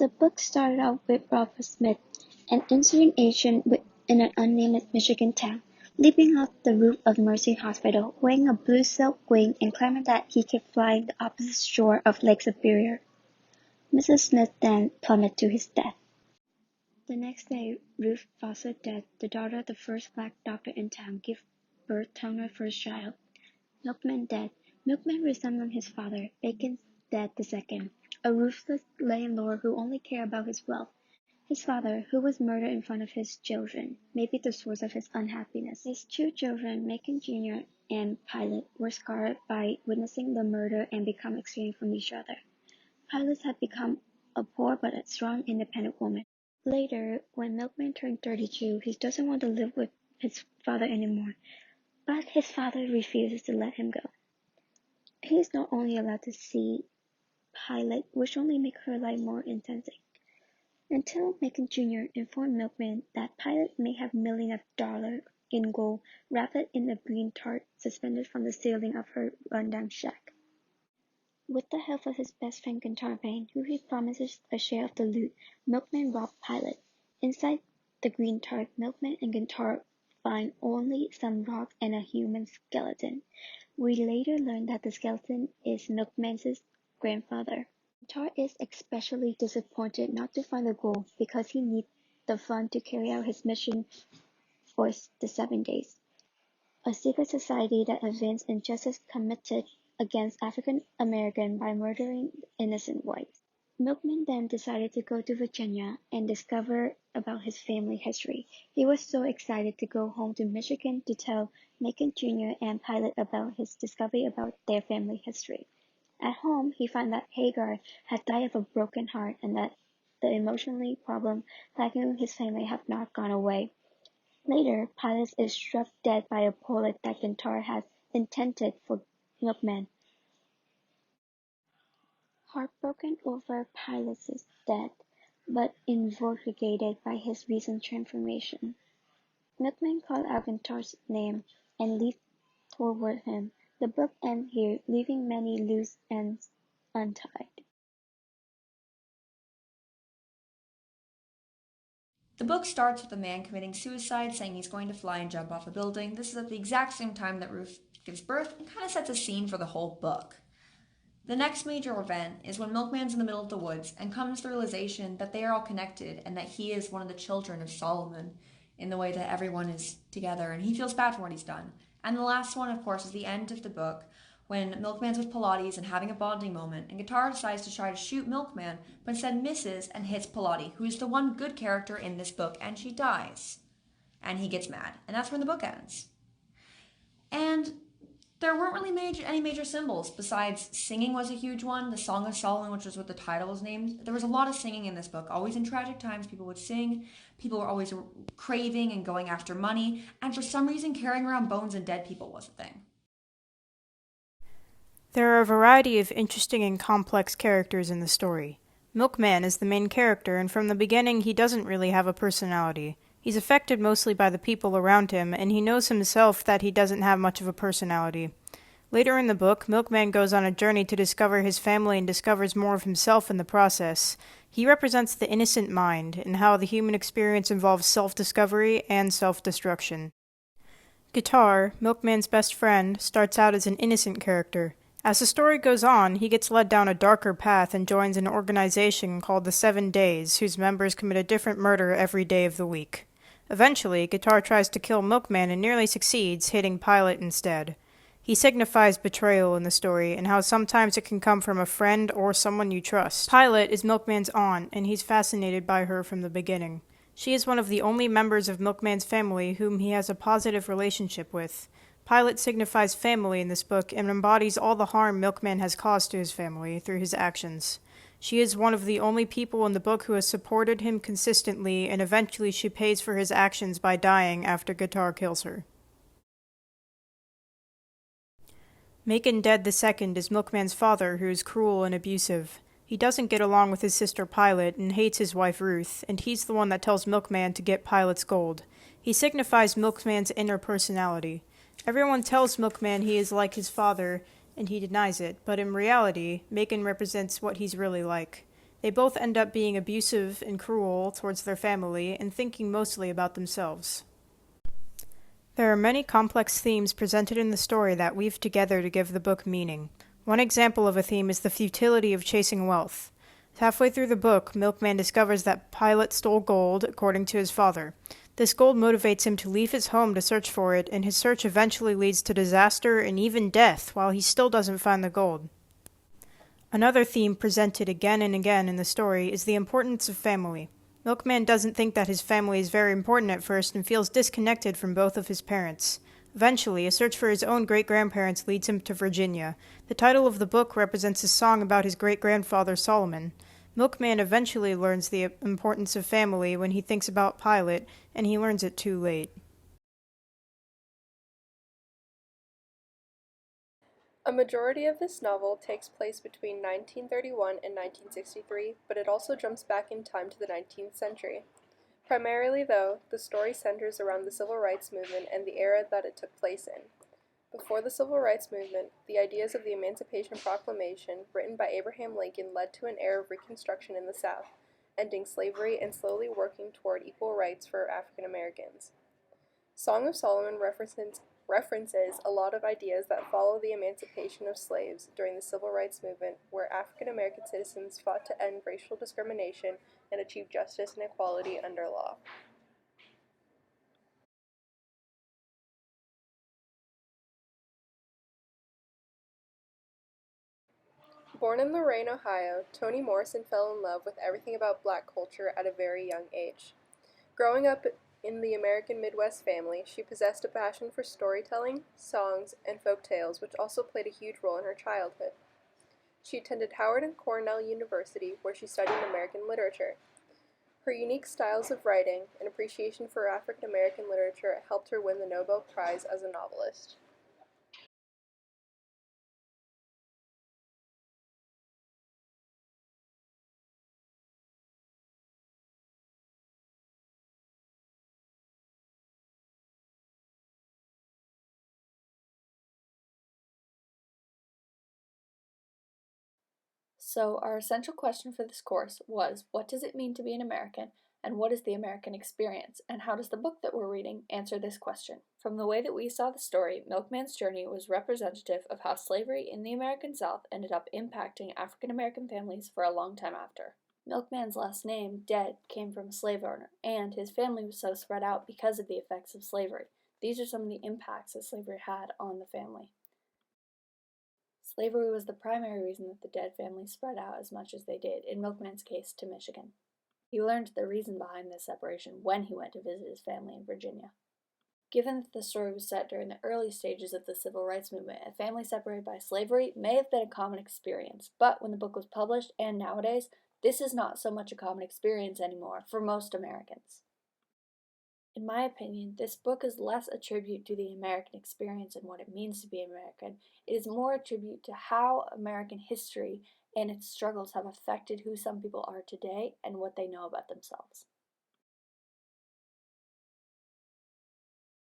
The book started out with Robert Smith, an insurgent agent in an unnamed Michigan town, leaping off the roof of Mercy Hospital, wearing a blue silk wing and claiming that he could fly the opposite shore of Lake Superior. Mrs. Smith then plummeted to his death. The next day, Ruth Fawcett Dead, the daughter of the first black doctor in town, gave birth to her first child. Milkman Dead. Milkman resembling his father, Bacon Dead II, a ruthless landlord who only cared about his wealth. His father, who was murdered in front of his children, may be the source of his unhappiness. His two children, Macon Jr. and Pilot, were scarred by witnessing the murder and become estranged from each other. Pilot had become a poor but a strong, independent woman. Later, when Milkman turned 32, he doesn't want to live with his father anymore, but his father refuses to let him go. He is not only allowed to see Pilot, which only makes her life more intense, until Macon Jr. informed Milkman that Pilot may have millions of dollars in gold wrapped in a green tarp suspended from the ceiling of her rundown shack. With the help of his best friend Guitar Payne, who he promises a share of the loot, Milkman robs Pilot. Inside the green tarp, Milkman and Guitar find only some rocks and a human skeleton. We later learn that the skeleton is Milkman's grandfather. Guitar is especially disappointed not to find the gold because he needs the fund to carry out his mission for the 7 days, a secret society that advances injustice committed against African Americans by murdering innocent whites. Milkman then decided to go to Virginia and discover about his family history. He was so excited to go home to Michigan to tell Macon Jr. and Pilot about his discovery about their family history. At home, he found that Hagar had died of a broken heart and that the emotionally problem plaguing his family have not gone away. Later, Pilot is struck dead by a bullet that Guitar has intended for Milkman. Heartbroken over Pilot's death, but invigorated by his recent transformation, Milkman calls out Guitar's name and leads toward him. The book ends here, leaving many loose ends untied. The book starts with a man committing suicide, saying he's going to fly and jump off a building. This is at the exact same time that Ruth gives birth and kind of sets a scene for the whole book. The next major event is when Milkman's in the middle of the woods and comes to the realization that they are all connected and that he is one of the children of Solomon in the way that everyone is together, and he feels bad for what he's done. And the last one, of course, is the end of the book when Milkman's with Pilates and having a bonding moment, and Guitar decides to try to shoot Milkman, but instead misses and hits Pilates, who is the one good character in this book, and she dies. And he gets mad, and that's when the book ends. And there weren't really any major symbols, besides singing was a huge one. The Song of Solomon, which was what the title was named. There was a lot of singing in this book. Always in tragic times, people would sing. People were always craving and going after money. And for some reason, carrying around bones and dead people was a thing. There are a variety of interesting and complex characters in the story. Milkman is the main character, and from the beginning he doesn't really have a personality. He's affected mostly by the people around him, and he knows himself that he doesn't have much of a personality. Later in the book, Milkman goes on a journey to discover his family and discovers more of himself in the process. He represents the innocent mind, and how the human experience involves self-discovery and self-destruction. Guitar, Milkman's best friend, starts out as an innocent character. As the story goes on, he gets led down a darker path and joins an organization called the 7 Days, whose members commit a different murder every day of the week. Eventually, Guitar tries to kill Milkman and nearly succeeds, hitting Pilot instead. He signifies betrayal in the story, and how sometimes it can come from a friend or someone you trust. Pilot is Milkman's aunt, and he's fascinated by her from the beginning. She is one of the only members of Milkman's family whom he has a positive relationship with. Pilot signifies family in this book and embodies all the harm Milkman has caused to his family through his actions. She is one of the only people in the book who has supported him consistently, and eventually she pays for his actions by dying after Guitar kills her. Macon Dead II is Milkman's father, who is cruel and abusive. He doesn't get along with his sister Pilot and hates his wife Ruth, and he's the one that tells Milkman to get Pilot's gold. He signifies Milkman's inner personality. Everyone tells Milkman he is like his father, and he denies it, but in reality, Macon represents what he's really like. They both end up being abusive and cruel towards their family and thinking mostly about themselves. There are many complex themes presented in the story that weave together to give the book meaning. One example of a theme is the futility of chasing wealth. Halfway through the book, Milkman discovers that Pilot stole gold, according to his father. This gold motivates him to leave his home to search for it, and his search eventually leads to disaster and even death, while he still doesn't find the gold. Another theme presented again and again in the story is the importance of family. Milkman doesn't think that his family is very important at first and feels disconnected from both of his parents. Eventually, a search for his own great-grandparents leads him to Virginia. The title of the book represents a song about his great-grandfather Solomon. Milkman eventually learns the importance of family when he thinks about Pilot, and he learns it too late. A majority of this novel takes place between 1931 and 1963, but it also jumps back in time to the 19th century. Primarily, though, the story centers around the Civil Rights Movement and the era that it took place in. Before the Civil Rights Movement, the ideas of the Emancipation Proclamation, written by Abraham Lincoln, led to an era of Reconstruction in the South, ending slavery and slowly working toward equal rights for African Americans. Song of Solomon references a lot of ideas that follow the emancipation of slaves during the Civil Rights Movement, where African American citizens fought to end racial discrimination and achieve justice and equality under law. Born in Lorain, Ohio, Toni Morrison fell in love with everything about black culture at a very young age. Growing up in the American Midwest family, she possessed a passion for storytelling, songs, and folk tales, which also played a huge role in her childhood. She attended Howard and Cornell University, where she studied American literature. Her unique styles of writing and appreciation for African American literature helped her win the Nobel Prize as a novelist. So, our essential question for this course was, what does it mean to be an American, and what is the American experience, and how does the book that we're reading answer this question? From the way that we saw the story, Milkman's journey was representative of how slavery in the American South ended up impacting African American families for a long time after. Milkman's last name, Dead, came from a slave owner, and his family was so spread out because of the effects of slavery. These are some of the impacts that slavery had on the family. Slavery was the primary reason that the Dead family spread out as much as they did, in Milkman's case to Michigan. He learned the reason behind this separation when he went to visit his family in Virginia. Given that the story was set during the early stages of the Civil Rights Movement, a family separated by slavery may have been a common experience, but when the book was published, and nowadays, this is not so much a common experience anymore for most Americans. In my opinion, this book is less a tribute to the American experience and what it means to be American. It is more a tribute to how American history and its struggles have affected who some people are today and what they know about themselves.